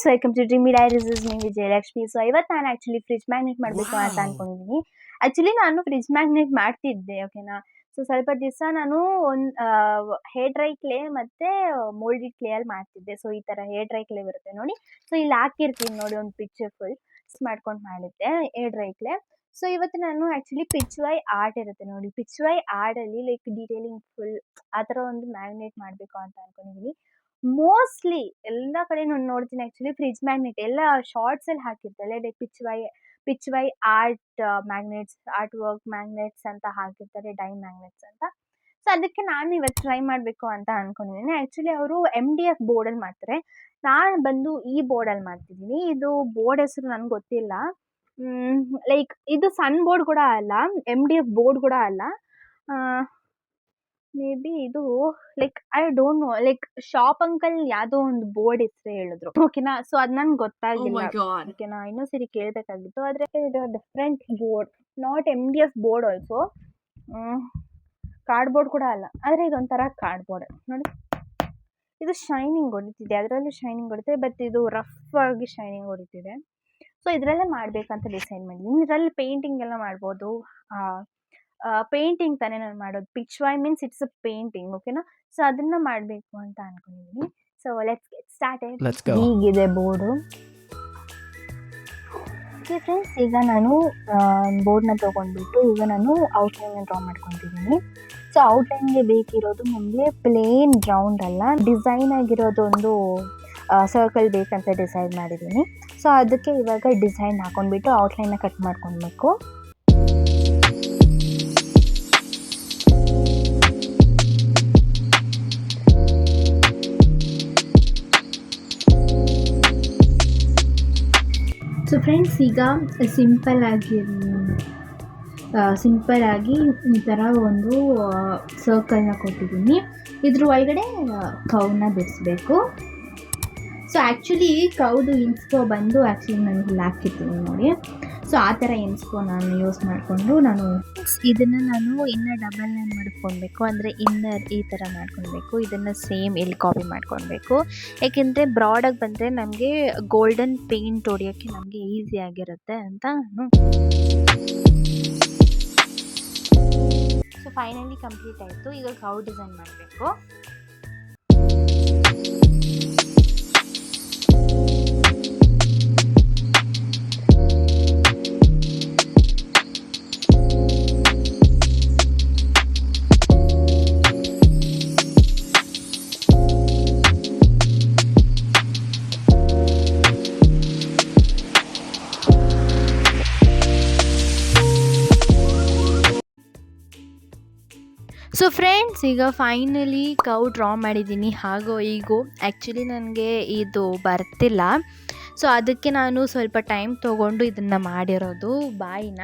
Friends, welcome to dreamy diaries. Is me Vijayalakshmi. So ಇವತ್ತು ನಾನು actually fridge magnet ಮಾಡಬೇಕು ಅಂತ ಅನ್ಕೊಂಡಿದ್ದೀನಿ. ಆ್ಯಕ್ಚುಲಿ ನಾನು ಫ್ರಿಡ್ಜ್ ಮ್ಯಾಗ್ನೆಟ್ ಮಾಡ್ತಿದ್ದೆ, ಓಕೆನಾ. ಸೊ ಸ್ವಲ್ಪ ದಿವಸ ನಾನು ಒಂದು ಹೇರ್ ಡ್ರೈ ಕ್ಲೇ ಮತ್ತು ಮೋಲ್ಡೆಡ್ ಕ್ಲೇಯಲ್ಲಿ ಮಾಡ್ತಿದ್ದೆ. ಸೊ ಈ ಥರ ಹೇರ್ ಡ್ರೈ ಕ್ಲೇ ಬರುತ್ತೆ ನೋಡಿ. ಸೊ ಇಲ್ಲಿ ಹಾಕಿರ್ತೀನಿ ನೋಡಿ ಒಂದು ಪಿಕ್ಚರ್ ಫುಲ್ ಮಾಡ್ಕೊಂಡು ಮಾಡಿದ್ದೆ ಹೇರ್ ಡ್ರೈ ಕ್ಲೇ. ಸೊ ಇವತ್ತು ನಾನು ಆ್ಯಕ್ಚುಲಿ ಪಿಚ್ ವೈ ಆರ್ಟ್ ಇರುತ್ತೆ ನೋಡಿ, ಪಿಚ್ ವೈ ಆರ್ಟಲ್ಲಿ ಲೈಕ್ ಡೀಟೇಲಿಂಗ್ ಫುಲ್ ಆ ಥರ ಒಂದು ಮ್ಯಾಗ್ನೆಟ್ ಮಾಡಬೇಕು ಅಂತ ಅನ್ಕೊಂಡಿದ್ದೀನಿ. ಮೋಸ್ಟ್ಲಿ ಎಲ್ಲ ಕಡೆ ನಾನು ನೋಡ್ತೀನಿ ಆ್ಯಕ್ಚುಲಿ ಫ್ರಿಡ್ಜ್ ಮ್ಯಾಗ್ನೆಟ್ ಎಲ್ಲ ಶಾರ್ಟ್ಸಲ್ಲಿ ಹಾಕಿರ್ತಾರೆ, like pichwai art magnets, art work magnets ಅಂತ ಹಾಕಿರ್ತಾರೆ, ಡೈ ಮ್ಯಾಗ್ನೆಟ್ಸ್ ಅಂತ. ಸೊ ಅದಕ್ಕೆ ನಾನು ಇವತ್ತು ಟ್ರೈ ಮಾಡಬೇಕು ಅಂತ ಅನ್ಕೊಂಡಿದ್ದೀನಿ. ಆ್ಯಕ್ಚುಲಿ ಅವರು MDF ಬೋರ್ಡಲ್ಲಿ ಮಾಡ್ತಾರೆ, ನಾನು ಬಂದು ಈ ಬೋರ್ಡಲ್ಲಿ ಮಾಡ್ತಿದ್ದೀನಿ. ಇದು ಬೋರ್ಡ್ ಹೆಸರು ನನಗೆ ಗೊತ್ತಿಲ್ಲ. ಲೈಕ್ ಇದು ಸನ್ ಬೋರ್ಡ್ ಕೂಡ ಅಲ್ಲ, MDF ಬೋರ್ಡ್ ಕೂಡ ಅಲ್ಲ. ಮೇ ಬಿ ಇದು like I don't know, like shop uncle ಯಾವುದೋ ಒಂದು ಬೋರ್ಡ್ ಹೆಸರು ಹೇಳಿದ್ರು, ಓಕೆನಾ. ಸೊ ಅದು ನನ್ಗೆ ಗೊತ್ತಾಗಿಲ್ಲ, ಓಕೆನಾ. ಇನ್ನೊಂದ್ಸರಿ ಕೇಳಬೇಕಾಗಿತ್ತು. ಆದರೆ ಇದು different board, not MDF board also, cardboard ಕೂಡ ಅಲ್ಲ, ಆದರೆ ಇದೊಂಥರ ಕಾರ್ಡ್ಬೋರ್ಡ್ ನೋಡಿ. ಇದು ಶೈನಿಂಗ್ ಹೊಡಿತಿದೆ, ಅದರಲ್ಲೂ ಶೈನಿಂಗ್ ಹೊಡಿತಿದೆ, ಬಟ್ ಇದು ರಫ್ ಆಗಿ ಶೈನಿಂಗ್ ಹೊಡಿತಿದೆ. ಸೊ ಇದರಲ್ಲೇ ಮಾಡಬೇಕಂತ ಡಿಸೈಡ್ ಮಾಡಿದ್ದೀನಿ. ಇದರಲ್ಲಿ ಪೇಂಟಿಂಗ್ ಎಲ್ಲ ಮಾಡ್ಬೋದು. ಪೇಂಟಿಂಗ್ ತಾನೇ ನಾನು ಮಾಡೋದು. Pichwai means it's a painting, ಓಕೆನಾ. ಸೊ ಅದನ್ನ ಮಾಡಬೇಕು ಅಂತ ಅನ್ಕೊಂಡಿದ್ದೀನಿ. So let's get started. ಹೀಗಿದೆ ಬೋರ್ಡು. ಓಕೆ ಫ್ರೆಂಡ್ಸ್, ಈಗ ನಾನು ಬೋರ್ಡ್ನ ತೊಗೊಂಡ್ಬಿಟ್ಟು ಈಗ ನಾನು ಔಟ್ಲೈನ್ನ ಡ್ರಾ ಮಾಡ್ಕೊತಿದ್ದೀನಿ. ಸೊ ಔಟ್ಲೈನ್ಗೆ ಬೇಕಿರೋದು ನಮಗೆ ಪ್ಲೇನ್ ರೌಂಡ್ ಅಲ್ಲ, ಡಿಸೈನ್ ಆಗಿರೋದು ಒಂದು ಸರ್ಕಲ್ ಬೇಕಂತ ಡಿಸೈಡ್ ಮಾಡಿದ್ದೀನಿ. ಸೊ ಅದಕ್ಕೆ ಇವಾಗ ಡಿಸೈನ್ ಹಾಕೊಂಡ್ಬಿಟ್ಟು ಔಟ್ಲೈನ್ನ ಕಟ್ ಮಾಡ್ಕೊಳ್ಬೇಕು. ಸೊ ಫ್ರೆಂಡ್ಸ್, ಈಗ ಸಿಂಪಲ್ ಆಗಿ ಈ ಥರ ಒಂದು ಸರ್ಕಲ್ನ ಕೊಟ್ಟಿದ್ದೀನಿ. ಇದ್ರ ಒಳಗಡೆ ಕೌನ ಬಿಡಿಸ್ಬೇಕು. ಸೊ ಆ್ಯಕ್ಚುಲಿ ಕೌದು ಇನ್ಸ್ಪೋ ಬಂದು ಆ್ಯಕ್ಚುಲಿ ನಾನು ಇಲ್ಲಿ ಹಾಕಿರ್ತೀನಿ ನೋಡಿ. ಸೊ ಆ ಥರ ಇನ್ಸ್ಪೋ ನಾನು ಯೂಸ್ ಮಾಡಿಕೊಂಡು ಇದನ್ನು ನಾನು ಇನ್ನರ್ ಡಬಲ್ ಲೈನ್ ಮಾಡ್ಕೊಳ್ಬೇಕು, ಅಂದರೆ ಇನ್ನರ್ ಈ ಥರ ಮಾಡ್ಕೊಳ್ಬೇಕು. ಇದನ್ನು ಸೇಮ್ ಇಲ್ಲಿ ಕಾಪಿ ಮಾಡ್ಕೊಳ್ಬೇಕು, ಏಕೆಂದರೆ ಬ್ರಾಡಾಗಿ ಬಂದರೆ ನಮಗೆ ಗೋಲ್ಡನ್ ಪೇಂಟ್ ಹೊಡಿಯೋಕ್ಕೆ ನಮಗೆ ಈಸಿ ಆಗಿರುತ್ತೆ ಅಂತ ನಾನು. ಸೊ ಫೈನಲಿ ಕಂಪ್ಲೀಟ್ ಆಯಿತು. ಈಗ ಕೌ ಡಿಸೈನ್ ಮಾಡಬೇಕು. ಸೊ ಫ್ರೆಂಡ್ಸ್, ಈಗ ಫೈನಲಿ ಕೌ ಡ್ರಾ ಮಾಡಿದ್ದೀನಿ ಹಾಗೋ ಹೀಗೋ. ಆ್ಯಕ್ಚುಲಿ ನನಗೆ ಇದು ಬರ್ತಿಲ್ಲ, ಸೊ ಅದಕ್ಕೆ ನಾನು ಸ್ವಲ್ಪ ಟೈಮ್ ತೊಗೊಂಡು ಇದನ್ನು ಮಾಡಿರೋದು. ಬಾಯಿನ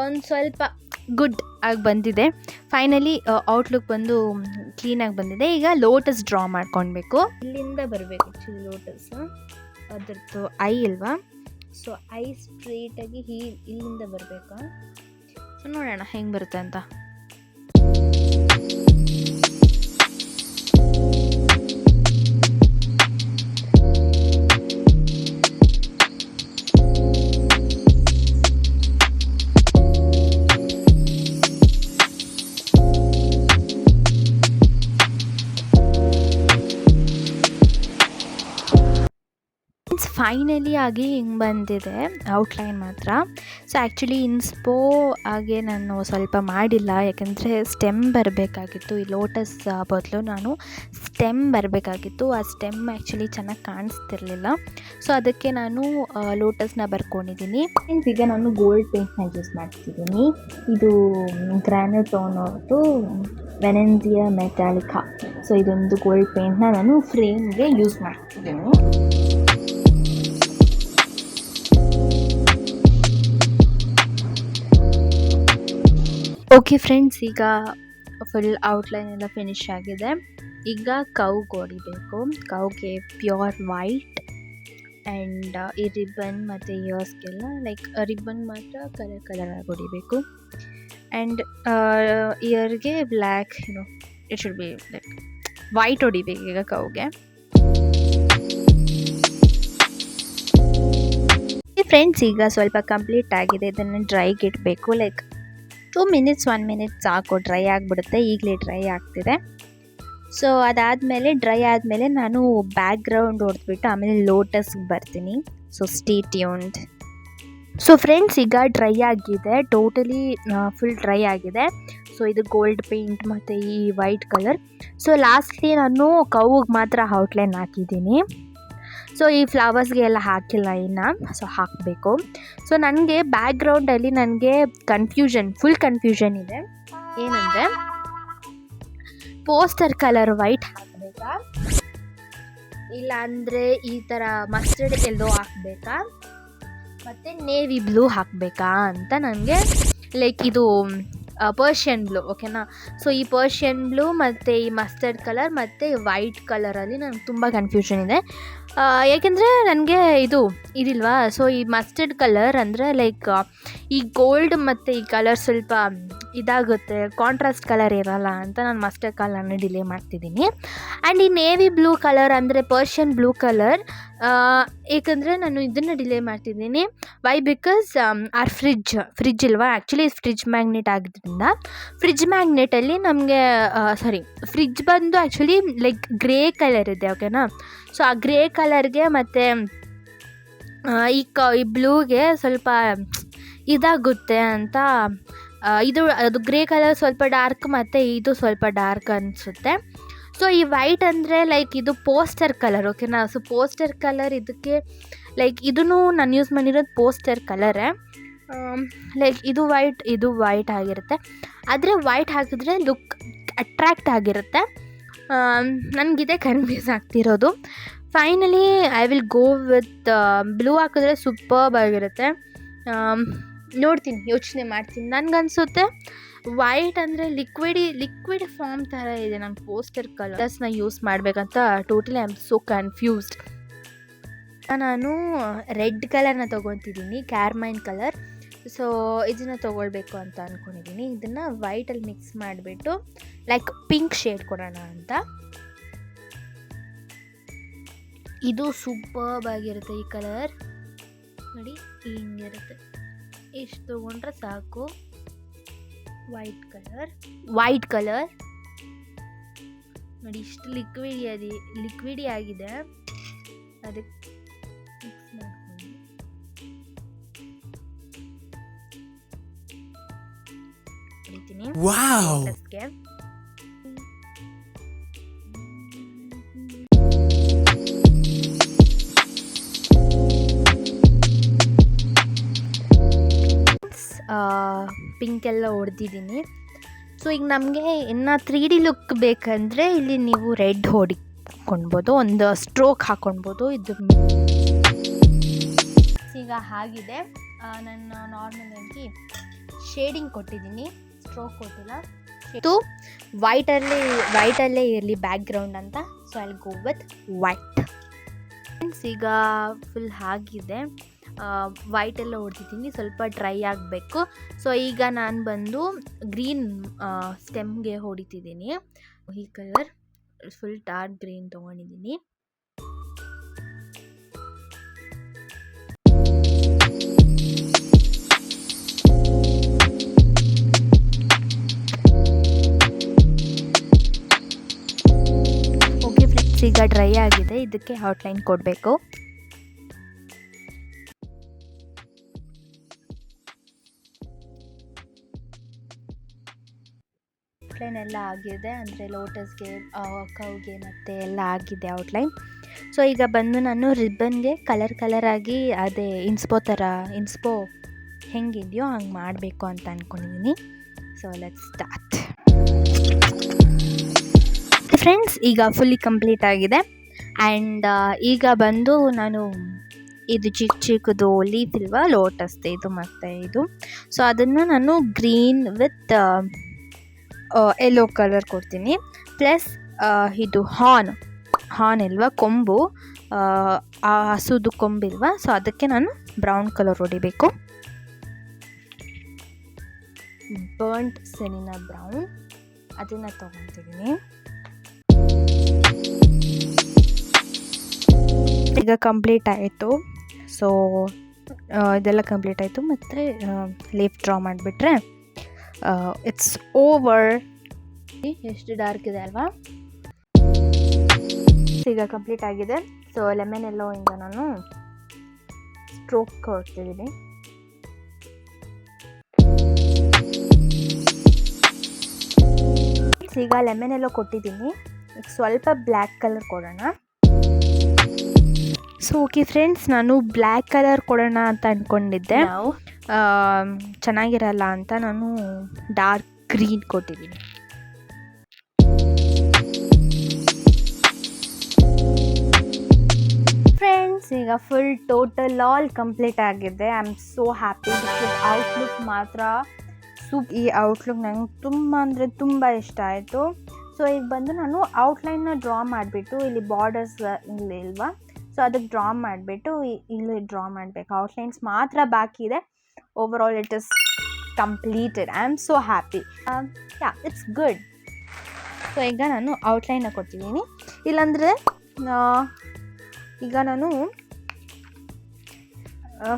ಒಂದು ಸ್ವಲ್ಪ ಗುಡ್ ಆಗಿ ಬಂದಿದೆ. ಫೈನಲಿ ಔಟ್ಲುಕ್ ಬಂದು ಕ್ಲೀನಾಗಿ ಬಂದಿದೆ. ಈಗ ಲೋಟಸ್ ಡ್ರಾ ಮಾಡ್ಕೊಳ್ಬೇಕು. ಇಲ್ಲಿಂದ ಬರಬೇಕು ಆ್ಯಕ್ಚುಲಿ ಲೋಟಸ್, ಅದರದ್ದು ಐ ಇಲ್ವಾ. ಸೊ ಐ ಸ್ಟ್ರೇಟಾಗಿ ಇಲ್ಲಿಂದ ಬರಬೇಕಾ. ಸೊ ನೋಡೋಣ ಹೆಂಗೆ ಬರುತ್ತೆ ಅಂತ. ಫೈನಲಿ ಆಗಿ ಹಿಂಗೆ ಬಂದಿದೆ ಔಟ್ಲೈನ್ ಮಾತ್ರ. ಸೊ ಆ್ಯಕ್ಚುಲಿ ಇನ್ಸ್ಪೋ ಆಗಿ ನಾನು ಸ್ವಲ್ಪ ಮಾಡಿಲ್ಲ, ಯಾಕೆಂದರೆ ಸ್ಟೆಮ್ ಬರಬೇಕಾಗಿತ್ತು. ಈ ಲೋಟಸ್ ಬದಲು ನಾನು ಸ್ಟೆಮ್ ಬರಬೇಕಾಗಿತ್ತು. ಆ ಸ್ಟೆಮ್ ಆ್ಯಕ್ಚುಲಿ ಚೆನ್ನಾಗಿ ಕಾಣಿಸ್ತಿರ್ಲಿಲ್ಲ. ಸೊ ಅದಕ್ಕೆ ನಾನು ಲೋಟಸ್ನ ಬರ್ಕೊಂಡಿದ್ದೀನಿ. ಈಗ ನಾನು ಗೋಲ್ಡ್ ಪೇಂಟ್ನ ಯೂಸ್ ಮಾಡ್ತಿದ್ದೀನಿ. ಇದು ಗ್ರಾನೈಟ್ ಟೋನ್ ಅವ್ರದ್ದು ವೆನೆನ್ಸಿಯಾ ಮೆಟಾಲಿಕಾ. ಸೊ ಇದೊಂದು ಗೋಲ್ಡ್ ಪೇಂಟ್ನ ನಾನು ಫ್ರೇಮ್ಗೆ ಯೂಸ್ ಮಾಡ್ತಿದ್ದೀನಿ. ಓಕೆ ಫ್ರೆಂಡ್ಸ್, ಈಗ ಫುಲ್ ಔಟ್ಲೈನ್ ಎಲ್ಲ ಫಿನಿಶ್ ಆಗಿದೆ. ಈಗ ಕೌಗೆ ಹೊಡಿಬೇಕು. ಕೌಗೆ ಪ್ಯೂರ್ ವೈಟ್ ಆ್ಯಂಡ್ ಈ ರಿಬ್ಬನ್ ಮತ್ತು ಇಯರ್ಸ್ಗೆಲ್ಲ ಲೈಕ್ ರಿಬ್ಬನ್ ಮಾತ್ರ ಕಲರ್ ಆಗಿ ಹೊಡಿಬೇಕು. ಆ್ಯಂಡ್ ಇಯರ್ಗೆ black it should be like white ಹೊಡಿಬೇಕು ಈಗ ಕೌಗೆ. ಫ್ರೆಂಡ್ಸ್, ಈಗ ಸ್ವಲ್ಪ ಕಂಪ್ಲೀಟ್ ಆಗಿದೆ. ಇದನ್ನು ಡ್ರೈಗೆ ಇಡಬೇಕು. ಲೈಕ್ 2 ಮಿನಿಟ್ಸ್ 1 ಮಿನಿಟ್ ಸಾಕು, ಡ್ರೈ ಆಗಿಬಿಡುತ್ತೆ. ಈಗಲೇ ಡ್ರೈ ಆಗ್ತಿದೆ. ಸೊ ಅದಾದಮೇಲೆ ಡ್ರೈ ಆದಮೇಲೆ ನಾನು ಬ್ಯಾಕ್ಗ್ರೌಂಡ್ ಹೊಡೆದ್ಬಿಟ್ಟು ಆಮೇಲೆ ಲೋಟಸ್ಗೆ ಬರ್ತೀನಿ. So stay tuned. So friends, ಈಗ ಡ್ರೈ ಆಗಿದೆ, ಟೋಟಲಿ ಫುಲ್ ಡ್ರೈ ಆಗಿದೆ. ಸೊ ಇದು ಗೋಲ್ಡ್ ಪೇಂಟ್ ಮತ್ತು ಈ ವೈಟ್ ಕಲರ್. ಸೊ ಲಾಸ್ಟ್ಲಿ ನಾನು ಕೌಗೆ ಮಾತ್ರ ಔಟ್ಲೈನ್ ಹಾಕಿದ್ದೀನಿ. ಸೊ ಈ ಫ್ಲವರ್ಸ್ಗೆ ಎಲ್ಲ ಹಾಕಿಲ್ಲ ಇನ್ನು, ಸೊ ಹಾಕಬೇಕು. ಸೊ ನನಗೆ ಬ್ಯಾಕ್ಗ್ರೌಂಡಲ್ಲಿ ನನಗೆ ಫುಲ್ ಕನ್ಫ್ಯೂಷನ್ ಇದೆ. ಏನಂದರೆ, ಪೋಸ್ಟರ್ ಕಲರ್ ವೈಟ್ ಹಾಕಬೇಕಾ, ಇಲ್ಲಾಂದರೆ ಈ ಥರ ಮಸ್ಟರ್ಡ್ ಎಲ್ಲೋ ಹಾಕಬೇಕಾ, ಮತ್ತು ನೇವಿ ಬ್ಲೂ ಹಾಕಬೇಕಾ ಅಂತ ನನಗೆ, ಲೈಕ್ ಇದು ಪರ್ಷಿಯನ್ ಬ್ಲೂ, ಓಕೆನಾ. ಸೊ ಈ ಪರ್ಷಿಯನ್ ಬ್ಲೂ ಮತ್ತು ಈ ಮಸ್ಟರ್ಡ್ ಕಲರ್ ಮತ್ತು ವೈಟ್ ಕಲರಲ್ಲಿ ನನಗೆ ತುಂಬ ಕನ್ಫ್ಯೂಷನ್ ಇದೆ. ಏಕೆಂದರೆ ನನಗೆ ಇದಿಲ್ವಾ. ಸೊ ಈ ಮಸ್ಟರ್ಡ್ ಕಲರ್ ಅಂದರೆ ಲೈಕ್ ಈ ಗೋಲ್ಡ್ ಮತ್ತು ಈ ಕಲರ್ ಸ್ವಲ್ಪ ಇದಾಗುತ್ತೆ, ಕಾಂಟ್ರಾಸ್ಟ್ ಕಲರ್ ಇರೋಲ್ಲ ಅಂತ ನಾನು ಮಸ್ಟರ್ಡ್ ಕಲರ್ನ ಡಿಲೇ ಮಾಡ್ತಿದ್ದೀನಿ. ಆ್ಯಂಡ್ ಈ ನೇವಿ ಬ್ಲೂ ಕಲರ್ ಅಂದರೆ ಪರ್ಷಿಯನ್ ಬ್ಲೂ ಕಲರ್, ಏಕೆಂದರೆ ನಾನು ಇದನ್ನು ಡಿಲೇ ಮಾಡ್ತಿದ್ದೀನಿ. ವೈ? ಬಿಕಾಸ್ ಆರ್ ಫ್ರಿಜ್ ಇಲ್ವಾ, ಆ್ಯಕ್ಚುಲಿ ಫ್ರಿಜ್ ಮ್ಯಾಗ್ನೆಟ್ ಆಗಿದ್ದರಿಂದ ಫ್ರಿಜ್ ಮ್ಯಾಗ್ನೆಟಲ್ಲಿ ನಮಗೆ ಫ್ರಿಜ್ ಬಂದು ಆ್ಯಕ್ಚುಲಿ ಲೈಕ್ ಗ್ರೇ ಕಲರ್ ಇದೆ, ಓಕೆನಾ. ಸೊ ಆ ಗ್ರೇ ಕಲರ್ಗೆ ಮತ್ತು ಈ ಬ್ಲೂಗೆ ಸ್ವಲ್ಪ ಇದಾಗುತ್ತೆ ಅಂತ, ಅದು ಗ್ರೇ ಕಲರ್ ಸ್ವಲ್ಪ ಡಾರ್ಕ್ ಮತ್ತು ಇದು ಸ್ವಲ್ಪ ಡಾರ್ಕ್ ಅನಿಸುತ್ತೆ. ಸೊ ಈ ವೈಟ್ ಅಂದರೆ ಲೈಕ್ ಇದು ಪೋಸ್ಟರ್ ಕಲರ್, ಓಕೆನಾ. ಸೊ ಪೋಸ್ಟರ್ ಕಲರ್ ಇದಕ್ಕೆ ಲೈಕ್ ಇದೂ ನಾನು ಯೂಸ್ ಮಾಡಿರೋದು ಪೋಸ್ಟರ್ ಕಲರೇ. ಲೈಕ್ ಇದು ವೈಟ್ ಆಗಿರುತ್ತೆ, ಆದರೆ ವೈಟ್ ಹಾಕಿದ್ರೆ ಲುಕ್ ಅಟ್ರ್ಯಾಕ್ಟ್ ಆಗಿರುತ್ತೆ. ನನಗಿದೆ ಕನ್ಫ್ಯೂಸ್ ಆಗ್ತಿರೋದು. Finally I will go with blue. ಹಾಕಿದ್ರೆ ಸೂಪರ್ಬ್ ಆಗಿರುತ್ತೆ. ನೋಡ್ತೀನಿ, ಯೋಚನೆ ಮಾಡ್ತೀನಿ. ನನಗನ್ಸುತ್ತೆ ವೈಟ್ ಅಂದರೆ ಲಿಕ್ವಿಡ್ ಫಾರ್ಮ್ ಥರ ಇದೆ. ನಾನು ಪೋಸ್ಟರ್ ಕಲರ್ಸ್ನ ಯೂಸ್ ಮಾಡಬೇಕಂತ totally I am so confused. ನಾನು ರೆಡ್ ಕಲರ್ನ ತೊಗೊತಿದ್ದೀನಿ, ಕ್ಯಾರ್ಮೈನ್ ಕಲರ್. ಸೊ ಇದನ್ನು ತೊಗೊಳ್ಬೇಕು ಅಂತ ಅಂದ್ಕೊಂಡಿದ್ದೀನಿ. ಇದನ್ನು ವೈಟಲ್ಲಿ ಮಿಕ್ಸ್ ಮಾಡಿಬಿಟ್ಟು ಲೈಕ್ ಪಿಂಕ್ ಶೇಡ್ ಕೊಡೋಣ ಅಂತ. ಇದು ಸೂಪರ್ಬ್ ಆಗಿರುತ್ತೆ ಈ ಕಲರ್. ನೋಡಿ ಹಿಂಗಿರುತ್ತೆ. ಇಷ್ಟು ತೊಗೊಂಡ್ರೆ ಸಾಕು. ವೈಟ್ ಕಲರ್ ನೋಡಿ, ಇಷ್ಟು ಲಿಕ್ವಿಡಿ ಆಗಿದೆ. ಅದಕ್ಕೆ ಮಿಕ್ಸ್ ಮಾಡ್ಕೊಂಡು ಹೊಡಿತೀನಿ. ಪಿಂಕ್ ಎಲ್ಲ ಹೊಡೆದಿದ್ದೀನಿ. ಸೊ ಈಗ ನಮಗೆ ಇನ್ನು 3D ಲುಕ್ ಬೇಕಂದರೆ ಇಲ್ಲಿ ನೀವು ರೆಡ್ ಹೊಡಿಕೊಳ್ಬೋದು, ಒಂದು ಸ್ಟ್ರೋಕ್ ಹಾಕ್ಕೊಳ್ಬೋದು. ಇದು ಈಗ ಆಗಿದೆ. ನಾನು ನಾರ್ಮಲಾಗಿ ಶೇಡಿಂಗ್ ಕೊಟ್ಟಿದ್ದೀನಿ, ಸ್ಟ್ರೋಕ್ ಕೊಟ್ಟಿಲ್ಲ. ಇದು ವೈಟಲ್ಲೇ ಇರಲಿ ಬ್ಯಾಕ್ಗ್ರೌಂಡ್ ಅಂತ. So I will go with white. ಈಗ ಫುಲ್ ಆಗಿದೆ. ವೈಟೆಲ್ಲ ಹೊಡೆದಿದ್ದೀನಿ, ಸ್ವಲ್ಪ ಡ್ರೈ ಆಗಬೇಕು. ಸೊ ಈಗ ನಾನು ಬಂದು ಗ್ರೀನ್ ಸ್ಟೆಮ್ಗೆ ಹೊಡಿತಿದ್ದೀನಿ. ಈ ಕಲರ್ ಫುಲ್ ಡಾರ್ಕ್ ಗ್ರೀನ್ ತೊಗೊಂಡಿದ್ದೀನಿ. ಓಕೆ ಫ್ರೆಂಡ್ಸ್, ಈಗ ಡ್ರೈ ಆಗಿದೆ. ಇದಕ್ಕೆ ಔಟ್ಲೈನ್ ಕೊಡಬೇಕು. ಔಟ್ಲೈನ್ ಎಲ್ಲ ಆಗಿದೆ, ಅಂದರೆ ಲೋಟಸ್ಗೆ, ಕೌಗೆ ಮತ್ತು ಎಲ್ಲ ಆಗಿದೆ ಔಟ್ಲೈನ್. ಸೊ ಈಗ ಬಂದು ನಾನು ರಿಬ್ಬನ್ಗೆ ಕಲರ್ ಆಗಿ ಅದೇ ಇನ್ಸ್ಪೋ ಹೆಂಗಿದೆಯೋ ಹಂಗೆ ಮಾಡಬೇಕು ಅಂತ ಅಂದ್ಕೊಂಡಿದ್ದೀನಿ. So let's start. ಫ್ರೆಂಡ್ಸ್, ಈಗ ಫುಲ್ಲಿ ಕಂಪ್ಲೀಟ್ ಆಗಿದೆ. ಆ್ಯಂಡ್ ಈಗ ಬಂದು ನಾನು ಇದು ಚಿಕ್ಕದು ಲೀಫ್ ಇಲ್ವಾ, ಲೋಟಸ್ದು ಇದು ಮತ್ತು ಇದು. ಸೊ ಅದನ್ನು ನಾನು ಗ್ರೀನ್ ವಿತ್ ಯೆಲ್ಲೋ ಕಲರ್ ಕೊಡ್ತೀನಿ. ಪ್ಲಸ್ ಇದು ಹಾರ್ನ್ ಇಲ್ವಾ, ಕೊಂಬು, ಆ ಹಸುದು ಕೊಂಬಿಲ್ವಾ, ಸೊ ಅದಕ್ಕೆ ನಾನು ಬ್ರೌನ್ ಕಲರ್ ಹೊಡಿಬೇಕು. ಬರ್ಂಟ್ ಸೆನಿನಾ ಬ್ರೌನ್ ಅದನ್ನು ತೊಗೊತಿದ್ದೀನಿ. ಈಗ ಕಂಪ್ಲೀಟ್ ಆಯಿತು. ಸೊ ಇದೆಲ್ಲ ಕಂಪ್ಲೀಟ್ ಆಯಿತು. ಮತ್ತು ಲೀಫ್ ಡ್ರಾ ಮಾಡಿಬಿಟ್ರೆ ಇಟ್ಸ್ ಓವರ್. ಎಷ್ಟು ಡಾರ್ಕ್ ಇದೆ ಅಲ್ವಾ? ಈಗ ಕಂಪ್ಲೀಟ್ ಆಗಿದೆ. ಸೊ ಲೆಮನ್ ಎಲ್ಲೋ ಇಂದ ನಾನು ಸ್ಟ್ರೋಕ್ ಕೊಡ್ತಿದ್ದೀನಿ. ಈಗ ಲೆಮನ್ ಎಲ್ಲೋ ಕೊಟ್ಟಿದ್ದೀನಿ. ಈಗ ಸ್ವಲ್ಪ ಬ್ಲ್ಯಾಕ್ ಕಲರ್ ಕೊಡೋಣ. ಸೊ ಓಕೆ ಫ್ರೆಂಡ್ಸ್, ನಾನು ಬ್ಲ್ಯಾಕ್ ಕಲರ್ ಕೊಡೋಣ ಅಂತ ಅಂದ್ಕೊಂಡಿದ್ದೆ. ಚೆನ್ನಾಗಿರಲ್ಲ ಅಂತ ನಾನು ಡಾರ್ಕ್ ಗ್ರೀನ್ ಕೊಟ್ಟಿದ್ದೀನಿ. ಫ್ರೆಂಡ್ಸ್, ಈಗ ಫುಲ್ ಟೋಟಲ್ ಆಲ್ ಕಂಪ್ಲೀಟ್ ಆಗಿದೆ. I am so happy. Outlook ಮಾತ್ರ ಈ ಔಟ್ಲುಕ್ ನಂಗೆ ತುಂಬ ಅಂದರೆ ತುಂಬ ಇಷ್ಟ ಆಯಿತು. ಸೊ ಈಗ ಬಂದು ನಾನು ಔಟ್ಲೈನ್ನ ಡ್ರಾ ಮಾಡಿಬಿಟ್ಟು, ಇಲ್ಲಿ ಬಾರ್ಡರ್ಸ್ ಇಲ್ಲಿ ಇಲ್ವಾ, ಸೊ ಅದಕ್ಕೆ ಡ್ರಾ ಮಾಡಿಬಿಟ್ಟು ಇಲ್ಲಿ ಡ್ರಾ ಮಾಡಬೇಕು. ಔಟ್ಲೈನ್ಸ್ ಮಾತ್ರ ಬಾಕಿ ಇದೆ. Over all it is completed. I am so happy. Yeah, it's good. So ಈಗ ನಾನು ಔಟ್ಲೈನ್ನ ಕೊಡ್ತಿದ್ದೀನಿ. ಇಲ್ಲಾಂದರೆ ಈಗ ನಾನು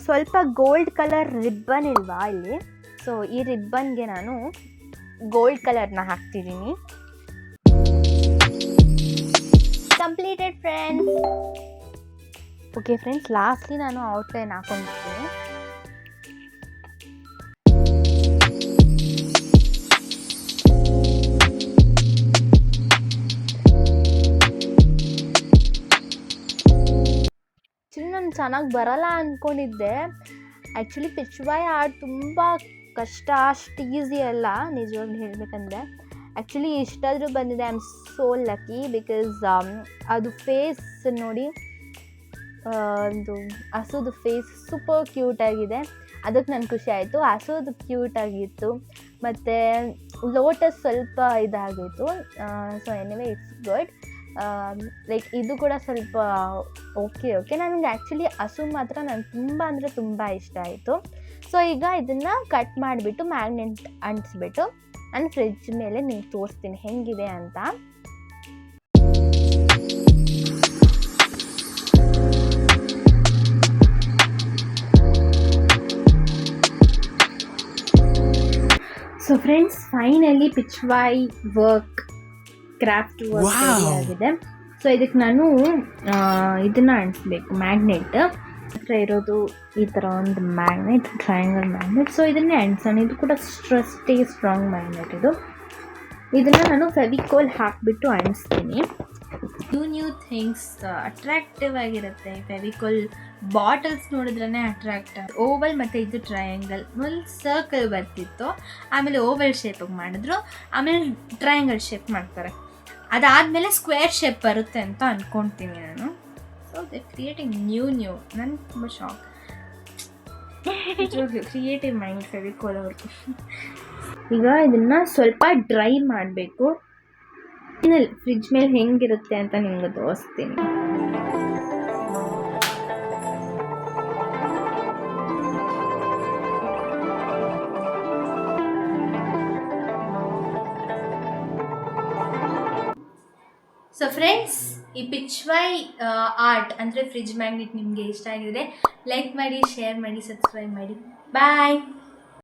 ಸ್ವಲ್ಪ ಗೋಲ್ಡ್ ಕಲರ್ ರಿಬ್ಬನ್ ಇಲ್ವಾ ಇಲ್ಲಿ, ಸೊ ಈ ರಿಬ್ಬನ್ಗೆ ನಾನು ಗೋಲ್ಡ್ ಕಲರ್ನ ಹಾಕ್ತಿದ್ದೀನಿ. Completed friends. Okay friends, lastly ನಾನು ಔಟ್ಲೈನ್ ಹಾಕೊಂಡಿರ್ತೀನಿ. ನಾನು ಚೆನ್ನಾಗಿ ಬರಲ್ಲ ಅಂದ್ಕೊಂಡಿದ್ದೆ. ಆ್ಯಕ್ಚುಲಿ ಪಿಚ್ವಾಯ್ ಆರ್ಟ್ ತುಂಬ ಕಷ್ಟ, ಅಷ್ಟು ಈಸಿ ಅಲ್ಲ ನಿಜವಾಗ್ಲೂ ಹೇಳಬೇಕಂದ್ರೆ. ಆ್ಯಕ್ಚುಲಿ ಇಷ್ಟಾದರೂ ಬಂದಿದೆ. I am so lucky because ಅದು ಫೇಸ್ ನೋಡಿ, ಒಂದು ಹಸುದು ಫೇಸ್ ಸೂಪರ್ ಕ್ಯೂಟಾಗಿದೆ. ಅದಕ್ಕೆ ನನಗೆ ಖುಷಿ ಆಯಿತು. ಹಸುದು ಕ್ಯೂಟಾಗಿತ್ತು. ಮತ್ತು ಲೋಟಸ್ ಸ್ವಲ್ಪ ಇದಾಗಿತ್ತು. So anyway it's good. Like ಇದು ಕೂಡ ಸ್ವಲ್ಪ ಓಕೆ. ನನಗೆ ಆ್ಯಕ್ಚುಲಿ ಹಸು ಮಾತ್ರ ನನಗೆ ತುಂಬ ಅಂದರೆ ತುಂಬ ಇಷ್ಟ ಆಯಿತು. ಸೊ ಈಗ ಇದನ್ನು ಕಟ್ ಮಾಡಿಬಿಟ್ಟು ಮ್ಯಾಗ್ನೆಟ್ ಅಂಟಿಸ್ಬಿಟ್ಟು ನಾನು ಫ್ರಿಡ್ಜ್ ಮೇಲೆ ನಿಮ್ಗೆ ತೋರಿಸ್ತೀನಿ ಹೆಂಗಿದೆ ಅಂತ. So friends, finally Pichwai work, craft work ಆಗಿದೆ. ಸೊ ಇದಕ್ಕೆ ನಾನು ಇದನ್ನು ಅಂಟಿಸ್ಬೇಕು, ಮ್ಯಾಗ್ನೆಟ್ ಹತ್ರ ಇರೋದು ಈ ಥರ ಒಂದು ಮ್ಯಾಗ್ನೆಟ್, ಟ್ರಯಾಂಗಲ್ ಮ್ಯಾಗ್ನೆಟ್. ಸೊ ಇದನ್ನೇ ಅಂಟಿಸೋಣ. ಇದು ಕೂಡ ಸ್ಟ್ರಾಂಗ್ ಮ್ಯಾಗ್ನೆಟ್ ಇದು. ಇದನ್ನು ನಾನು ಫೆವಿಕೋಲ್ ಹಾಕಿಬಿಟ್ಟು ಅಂಟಿಸ್ತೀನಿ. ನ್ಯೂ ಥಿಂಗ್ಸ್ ಅಟ್ರಾಕ್ಟಿವ್ ಆಗಿರುತ್ತೆ. Fevicol bottles ನೋಡಿದ್ರೇ attract. ಓವಲ್ ಮತ್ತು ಇದು ಟ್ರಯಾಂಗಲ್. ಮೊದಲು ಸರ್ಕಲ್ ಬರ್ತಿತ್ತು, ಆಮೇಲೆ ಓವಲ್ ಶೇಪಿಗೆ ಮಾಡಿದ್ರು, ಆಮೇಲೆ ಟ್ರಯಾಂಗಲ್ ಶೇಪ್ ಮಾಡ್ತಾರೆ. ಅದಾದಮೇಲೆ ಸ್ಕ್ವೇರ್ ಶೇಪ್ ಬರುತ್ತೆ ಅಂತ ಅಂದ್ಕೊಳ್ತೀನಿ ನಾನು. ಸೊ ದೇ ಕ್ರಿಯೇಟಿಂಗ್ ನ್ಯೂ ನನಗೆ ತುಂಬ ಶಾಕ್. ಕ್ರಿಯೇಟಿವ್ ಮೈಂಡ್ ಫೆವಿಕೋಲ್ ಅವ್ರಿಗೆ. ಈಗ ಇದನ್ನು ಸ್ವಲ್ಪ ಡ್ರೈ ಮಾಡಬೇಕು. ಫ್ರಿಡ್ಜ್ ಮೇಲೆ ಹೆಂಗಿರುತ್ತೆ ಅಂತ ನಿಮ್ಗೆ ತೋರಿಸ್ತೀನಿ. ಸೊ ಫ್ರೆಂಡ್ಸ್, ಈ ಪಿಚ್ವಾಯ್ ಆರ್ಟ್ ಅಂದರೆ ಫ್ರಿಡ್ಜ್ ಮ್ಯಾಗ್ನೆಟ್ ನಿಮಗೆ ಇಷ್ಟ ಆಗಿದ್ರೆ ಲೈಕ್ ಮಾಡಿ, ಶೇರ್ ಮಾಡಿ, ಸಬ್ಸ್ಕ್ರೈಬ್ ಮಾಡಿ. ಬಾಯ್.